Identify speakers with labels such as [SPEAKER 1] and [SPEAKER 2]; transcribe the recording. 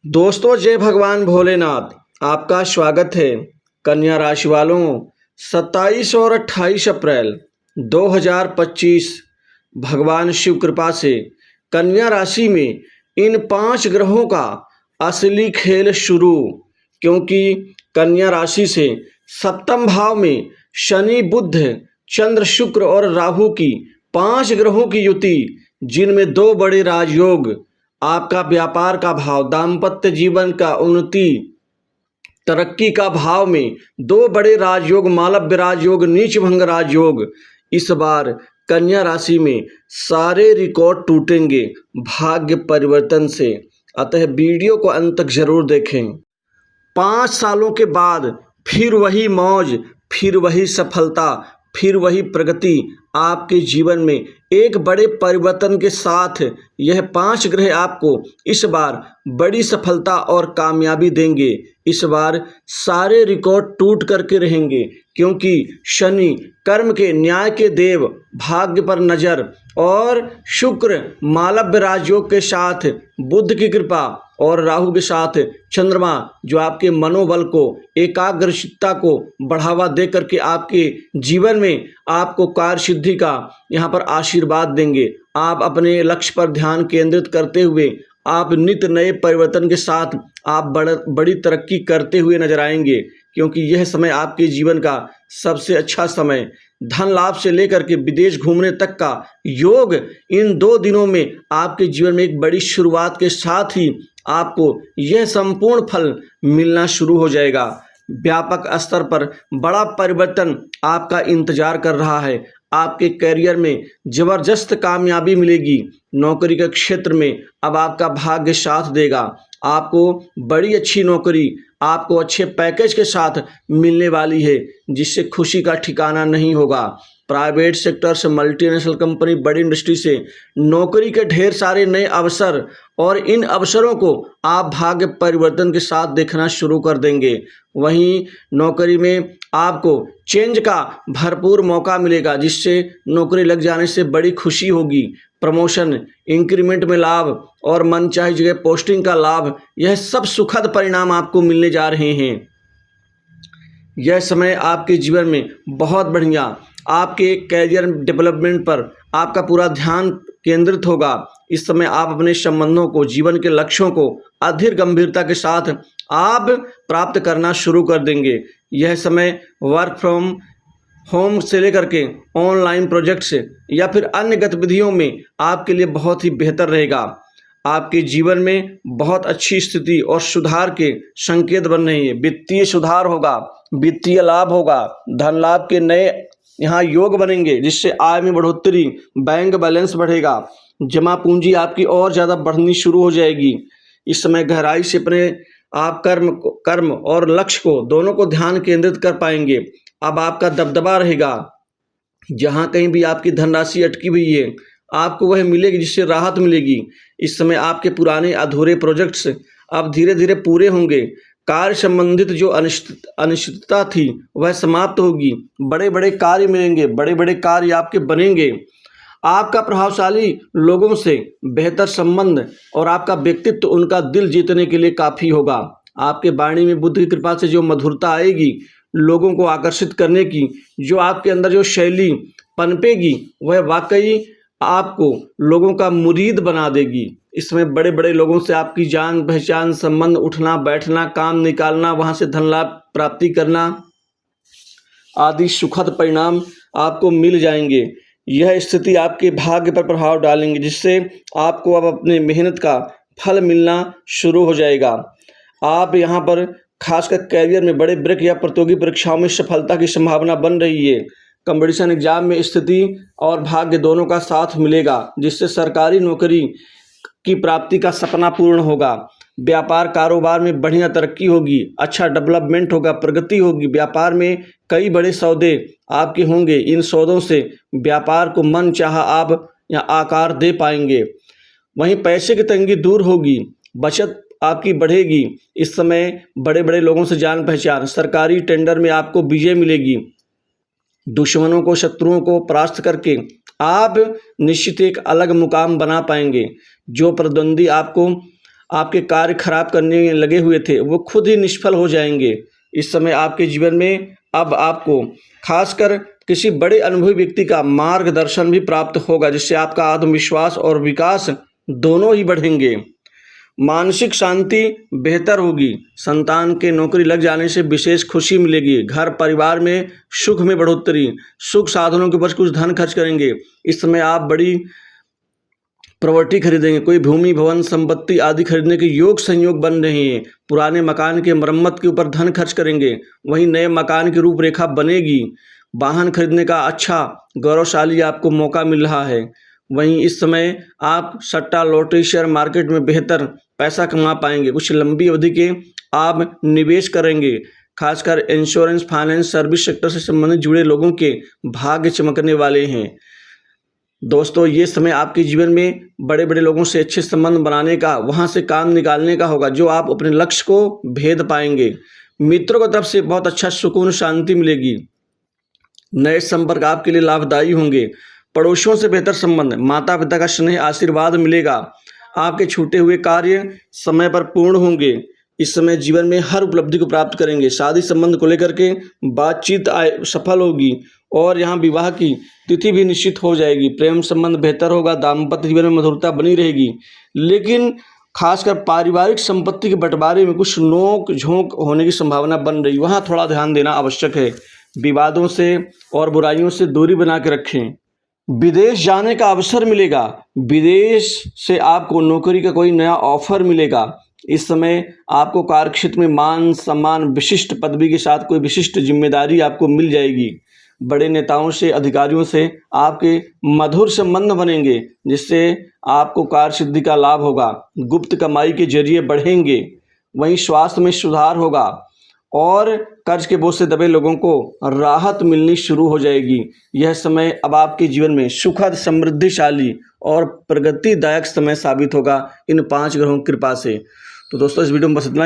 [SPEAKER 1] दोस्तों, जय भगवान भोलेनाथ। आपका स्वागत है। कन्या राशि वालों, 27 और 28 अप्रैल 2025 भगवान शिव कृपा से कन्या राशि में इन 5 ग्रहों का असली खेल शुरू। क्योंकि कन्या राशि से सप्तम भाव में शनि, बुध, चंद्र, शुक्र और राहु की 5 ग्रहों की युति, जिनमें 2 बड़े राजयोग, आपका व्यापार का भाव, दाम्पत्य जीवन का उन्नति, तरक्की का भाव में 2 बड़े राजयोग, मालव्य राजयोग, नीच भंग राजयोग, इस बार कन्या राशि में सारे रिकॉर्ड टूटेंगे भाग्य परिवर्तन से। अतः वीडियो को अंत तक जरूर देखें। 5 सालों के बाद फिर वही मौज, फिर वही सफलता, फिर वही प्रगति आपके जीवन में एक बड़े परिवर्तन के साथ यह 5 ग्रह आपको इस बार बड़ी सफलता और कामयाबी देंगे। इस बार सारे रिकॉर्ड टूट करके रहेंगे, क्योंकि शनि कर्म के, न्याय के देव, भाग्य पर नजर, और शुक्र मालव्य राजयोग के साथ, बुध की कृपा और राहु के साथ चंद्रमा, जो आपके मनोबल को, एकाग्रचित्ता को बढ़ावा दे करके आपके जीवन में आपको कार्य सिद्धि का यहाँ पर आशीर्वाद देंगे। आप अपने लक्ष्य पर ध्यान केंद्रित करते हुए आप नित्य नए परिवर्तन के साथ आप बड़ी तरक्की करते हुए नजर आएंगे, क्योंकि यह समय आपके जीवन का सबसे अच्छा समय, धन लाभ से लेकर के विदेश घूमने तक का योग इन 2 दिनों में आपके जीवन में एक बड़ी शुरुआत के साथ ही आपको यह संपूर्ण फल मिलना शुरू हो जाएगा। व्यापक स्तर पर बड़ा परिवर्तन आपका इंतजार कर रहा है। आपके करियर में जबरदस्त कामयाबी मिलेगी। नौकरी के क्षेत्र में अब आपका भाग्य साथ देगा। आपको बड़ी अच्छी नौकरी, आपको अच्छे पैकेज के साथ मिलने वाली है, जिससे खुशी का ठिकाना नहीं होगा। प्राइवेट सेक्टर से, मल्टीनेशनल कंपनी, बड़ी इंडस्ट्री से नौकरी के ढेर सारे नए अवसर, और इन अवसरों को आप भाग्य परिवर्तन के साथ देखना शुरू कर देंगे। वहीं नौकरी में आपको चेंज का भरपूर मौका मिलेगा, जिससे नौकरी लग जाने से बड़ी खुशी होगी। प्रमोशन, इंक्रीमेंट में लाभ और मनचाही जगह पोस्टिंग का लाभ, यह सब सुखद परिणाम आपको मिलने जा रहे हैं। यह समय आपके जीवन में बहुत बढ़िया, आपके कैरियर डेवलपमेंट पर आपका पूरा ध्यान केंद्रित होगा। इस समय आप अपने संबंधों को, जीवन के लक्ष्यों को अधिक गंभीरता के साथ आप प्राप्त करना शुरू कर देंगे। यह समय वर्क फ्रॉम होम से लेकर के ऑनलाइन प्रोजेक्ट्स या फिर अन्य गतिविधियों में आपके लिए बहुत ही बेहतर रहेगा। आपके जीवन में बहुत अच्छी स्थिति और सुधार के संकेत बन रहे हैं। वित्तीय सुधार होगा, वित्तीय लाभ होगा, धन लाभ के नए यहाँ योग बनेंगे, जिससे आय में बढ़ोतरी, बैंक बैलेंस बढ़ेगा, जमा पूंजी आपकी और ज़्यादा बढ़नी शुरू हो जाएगी। इस समय गहराई से अपने आप कर्म और लक्ष्य को, दोनों को ध्यान केंद्रित कर पाएंगे। अब आपका दबदबा रहेगा। जहाँ कहीं भी आपकी धनराशि अटकी हुई है, आपको वह मिलेगी, जिससे राहत मिलेगी। इस समय आपके पुराने अधूरे प्रोजेक्ट्स अब धीरे धीरे पूरे होंगे। कार्य संबंधित जो अनिश्चितता थी वह समाप्त होगी। बड़े बड़े कार्य मिलेंगे, बड़े बड़े कार्य आपके बनेंगे। आपका प्रभावशाली लोगों से बेहतर संबंध और आपका व्यक्तित्व उनका दिल जीतने के लिए काफ़ी होगा। आपके वाणी में बुद्ध की कृपा से जो मधुरता आएगी, लोगों को आकर्षित करने की, जो आपके अंदर जो शैली पनपेगी, वह वाकई आपको लोगों का मुरीद बना देगी। इसमें बड़े बड़े लोगों से आपकी जान पहचान, संबंध, उठना बैठना, काम निकालना, वहाँ से धन लाभ प्राप्ति करना आदि सुखद परिणाम आपको मिल जाएंगे। यह स्थिति आपके भाग्य पर प्रभाव डालेंगे, जिससे आपको अब अपने मेहनत का फल मिलना शुरू हो जाएगा। आप यहाँ पर खासकर कैरियर में बड़े ब्रेक या प्रतियोगी परीक्षाओं में सफलता की संभावना बन रही है। कंपटीशन एग्जाम में स्थिति और भाग्य दोनों का साथ मिलेगा, जिससे सरकारी नौकरी की प्राप्ति का सपना पूर्ण होगा। व्यापार कारोबार में बढ़िया तरक्की होगी, अच्छा डेवलपमेंट होगा, प्रगति होगी। व्यापार में कई बड़े सौदे आपके होंगे। इन सौदों से व्यापार को मन चाहा आप या आकार दे पाएंगे। वहीं पैसे की तंगी दूर होगी, बचत आपकी बढ़ेगी। इस समय बड़े बड़े लोगों से जान पहचान, सरकारी टेंडर में आपको विजय मिलेगी। दुश्मनों को, शत्रुओं को परास्त करके आप निश्चित एक अलग मुकाम बना पाएंगे। जो प्रतिद्वंदी आपको आपके कार्य खराब करने में लगे हुए थे वो खुद ही निष्फल हो जाएंगे। इस समय आपके जीवन में अब आपको खासकर किसी बड़े अनुभवी व्यक्ति का मार्गदर्शन भी प्राप्त होगा, जिससे आपका आत्मविश्वास और विकास दोनों ही बढ़ेंगे। मानसिक शांति बेहतर होगी। संतान के नौकरी लग जाने से विशेष खुशी मिलेगी। घर परिवार में सुख में बढ़ोतरी, सुख साधनों के ऊपर कुछ धन खर्च करेंगे। इस समय आप बड़ी प्रॉपर्टी खरीदेंगे, कोई भूमि भवन संपत्ति आदि खरीदने के योग संयोग बन रहे हैं। पुराने मकान के मरम्मत के ऊपर धन खर्च करेंगे, वहीं नए मकान की रूपरेखा बनेगी। वाहन खरीदने का अच्छा गौरवशाली आपको मौका मिल रहा है। वहीं इस समय आप सट्टा लॉटरी शेयर मार्केट में बेहतर पैसा कमा पाएंगे। कुछ लंबी अवधि के आप निवेश करेंगे, खासकर इंश्योरेंस फाइनेंस सर्विस सेक्टर से संबंधित जुड़े लोगों के भाग्य चमकने वाले हैं। दोस्तों, ये समय आपके जीवन में बड़े बड़े लोगों से अच्छे संबंध बनाने का, वहाँ से काम निकालने का होगा, जो आप अपने लक्ष्य को भेद पाएंगे। मित्रों की तरफ से बहुत अच्छा सुकून शांति मिलेगी। नए संपर्क आपके लिए लाभदायी होंगे। पड़ोसियों से बेहतर संबंध, माता पिता का स्नेह आशीर्वाद मिलेगा। आपके छूटे हुए कार्य समय पर पूर्ण होंगे। इस समय जीवन में हर उपलब्धि को प्राप्त करेंगे। शादी संबंध को लेकर के बातचीत सफल होगी और यहाँ विवाह की तिथि भी निश्चित हो जाएगी। प्रेम संबंध बेहतर होगा। दाम्पत्य जीवन में मधुरता बनी रहेगी, लेकिन खासकर पारिवारिक संपत्ति के बंटवारे में कुछ नोक झोंक होने की संभावना बन रही, वहाँ थोड़ा ध्यान देना आवश्यक है। विवादों से और बुराइयों से दूरी बना के रखें। विदेश जाने का अवसर मिलेगा। विदेश से आपको नौकरी का कोई नया ऑफर मिलेगा। इस समय आपको कार्यक्षेत्र में मान सम्मान, विशिष्ट पदवी के साथ कोई विशिष्ट जिम्मेदारी आपको मिल जाएगी। बड़े नेताओं से, अधिकारियों से आपके मधुर संबंध बनेंगे, जिससे आपको कार्य सिद्धि का लाभ होगा। गुप्त कमाई के जरिए बढ़ेंगे। वहीं स्वास्थ्य में सुधार होगा और कर्ज के बोझ से दबे लोगों को राहत मिलनी शुरू हो जाएगी। यह समय अब आपके जीवन में सुखद, समृद्धिशाली और प्रगतिदायक समय साबित होगा इन 5 ग्रहों की कृपा से। तो दोस्तों, इस वीडियो में बस इतना।